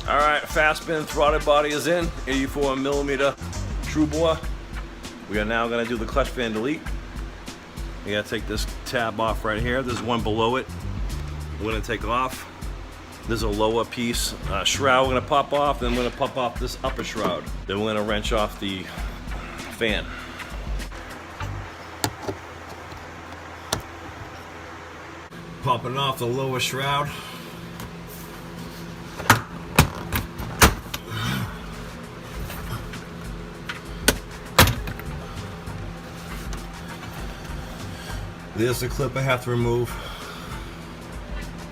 All right, fast spin throttle body is in, 84mm true bore. We are now gonna do the clutch fan delete. We gotta take this tab off right here. There's one below it. We're gonna take off. There's a lower piece, shroud we're gonna pop off, then we're gonna pop off this upper shroud. Then we're gonna wrench off the fan. Popping off the lower shroud. There's the clip I have to remove.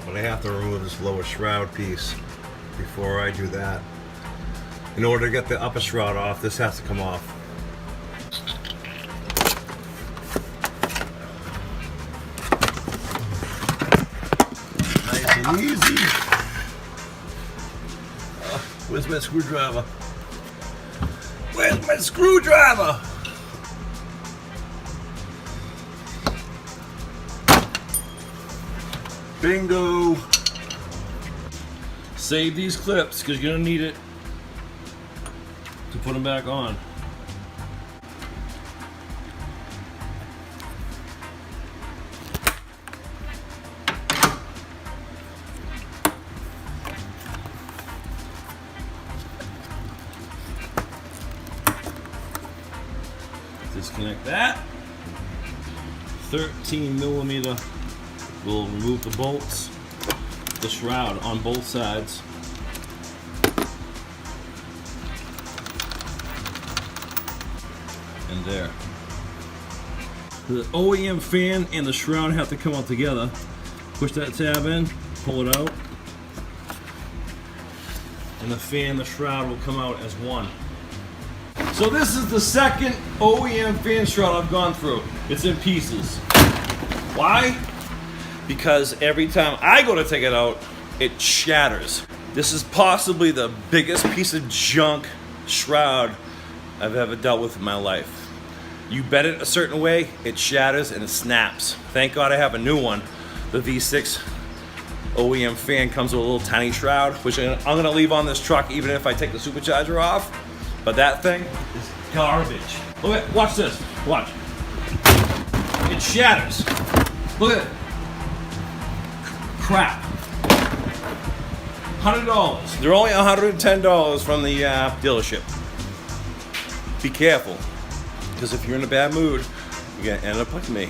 But I have to remove this lower shroud piece before I do that. In order to get the upper shroud off, this has to come off. Nice and easy. Where's my screwdriver? Where's my screwdriver? Bingo! Save these clips because you're gonna need it to put them back on. Disconnect that. 13mm. We'll remove the bolts, the shroud on both sides. And there. The OEM fan and the shroud have to come out together. Push that tab in, pull it out. And the fan and the shroud will come out as one. So this is the second OEM fan shroud I've gone through. It's in pieces. Why? Because every time I go to take it out, it shatters. This is possibly the biggest piece of junk shroud I've ever dealt with in my life. You bend it a certain way, it shatters and it snaps. Thank God I have a new one. The V6 OEM fan comes with a little tiny shroud, which I'm gonna leave on this truck even if I take the supercharger off. But that thing is garbage. Look at, watch this, watch. It shatters. Look at it. Crap. $100. They're only $110 from the dealership. Be careful, because if you're in a bad mood, you're gonna end up like me.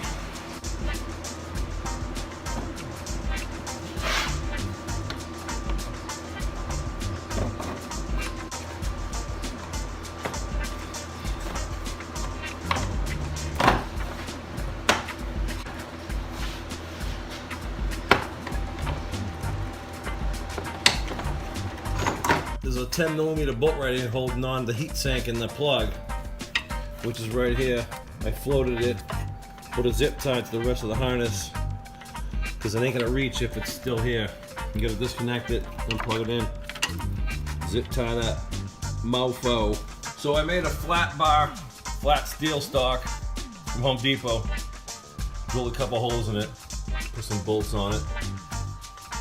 There's a 10mm bolt right here holding on the heat sink and the plug, which is right here. I floated it, put a zip tie to the rest of the harness, because it ain't gonna reach if it's still here. You gotta disconnect it and plug it in. Zip tie that mofo. So I made a flat bar, flat steel stock from Home Depot. Drilled a couple holes in it, put some bolts on it.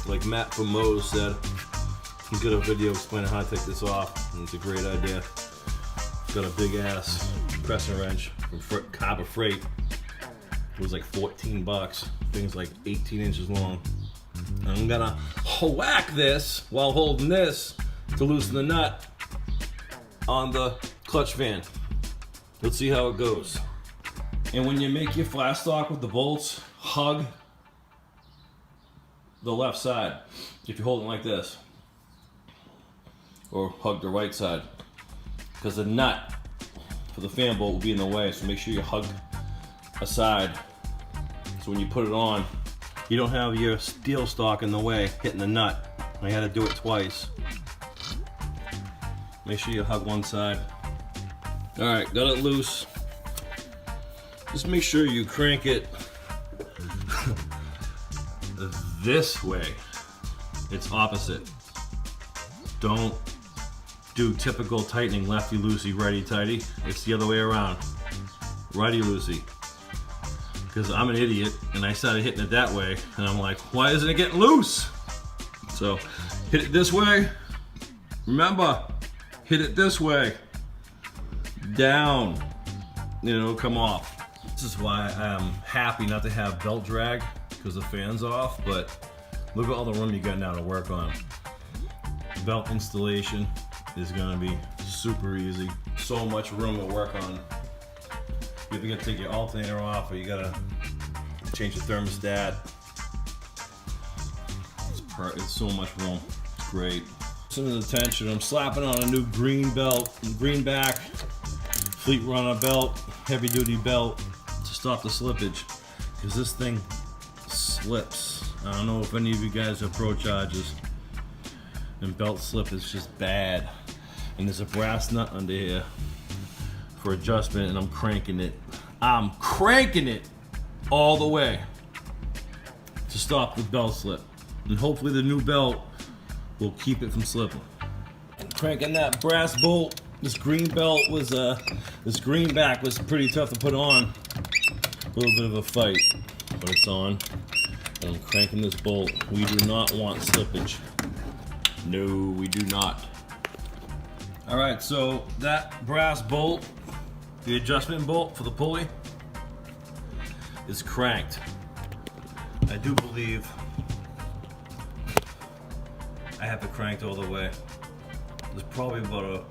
Like Matt from Moe's said, he did a video explaining how to take this off, and it's a great idea. It's got a big ass crescent wrench from Harbor Freight. It was like 14 bucks. Thing's like 18 inches long. And I'm gonna whack this while holding this to loosen the nut on the clutch fan. Let's see how it goes. And when you make your flat stock with the bolts, hug the left side if you're holding like this. Or hug the right side, because the nut for the fan bolt will be in the way, so make sure you hug a side, so when you put it on you don't have your steel stock in the way hitting the nut. I had to do it twice. Make sure you hug one side. Alright, got it loose. Just make sure you crank it this way. It's opposite. Don't do typical tightening, lefty loosey, righty tighty. It's the other way around. Righty loosey. Because I'm an idiot and I started hitting it that way and I'm like, why isn't it getting loose? So hit it this way Remember, hit it this way, down, and it'll come off. This is why I'm happy not to have belt drag, because the fan's off, but look at all the room you got now to work on. Belt installation is gonna be super easy. So much room to work on. You either gotta take your alternator off or you gotta change the thermostat. It's so much room. It's great. Some of the tension. I'm slapping on a new green belt, green back, Fleet Runner belt, heavy duty belt to stop the slippage. Because this thing slips. I don't know if any of you guys have pro charges. And belt slip is just bad. And there's a brass nut under here for adjustment, and I'm cranking it. I'm cranking it all the way to stop the belt slip. And hopefully the new belt will keep it from slipping. Cranking that brass bolt. This green belt was, this green back was pretty tough to put on. A little bit of a fight, but it's on. And I'm cranking this bolt. We do not want slippage. No, we do not. All right, so that brass bolt, the adjustment bolt for the pulley, is cranked. I do believe I have it cranked all the way. There's probably about a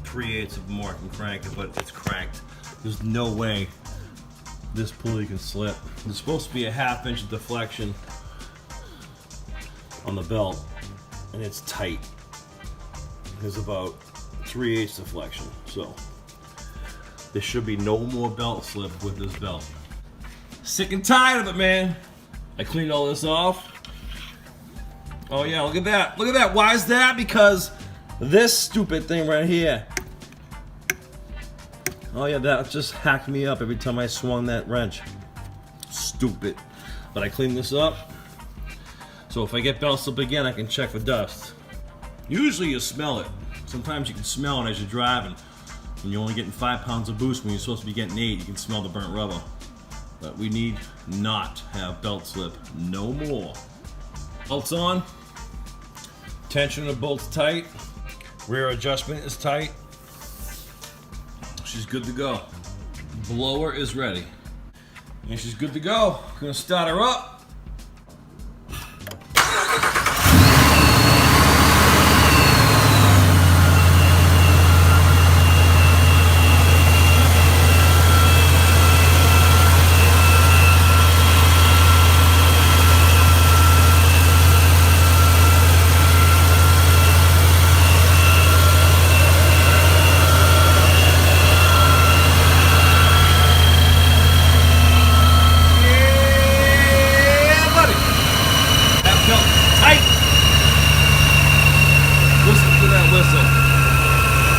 3/8 of more I can crank it, but it's cranked. There's no way this pulley can slip. There's supposed to be a 1/2 inch deflection on the belt, and it's tight. There's about 3/8 deflection, so there should be no more belt slip with this belt. Sick and tired of it, man. I cleaned all this off. Oh yeah, look at that. Look at that. Why is that? Because this stupid thing right here. Oh yeah, that just hacked me up every time I swung that wrench. Stupid. But I cleaned this up. So if I get belt slip again, I can check for dust. Usually you smell it. Sometimes you can smell it as you're driving. When you're only getting 5 pounds of boost when you're supposed to be getting 8, you can smell the burnt rubber. But we need not have belt slip no more. Belts on. Tension of the bolt's tight. Rear adjustment is tight. She's good to go. Blower is ready. And she's good to go. Gonna start her up.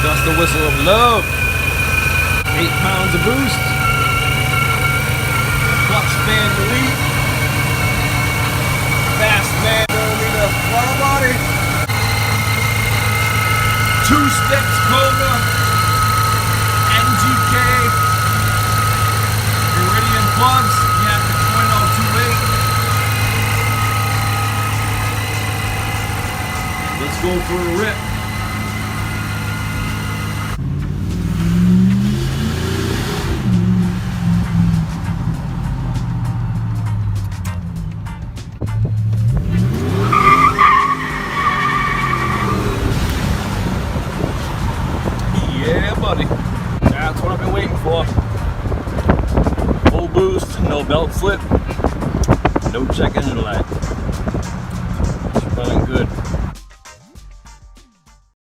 That's the whistle of love. 8 pounds of boost. Clutch span delete. Fast man millimeter throttle body. 2 sticks Cobra. NGK. Iridium plugs. You have the 028. Let's go for a rip. Buddy. That's what I've been waiting for. Full boost, no belt slip, no check engine light.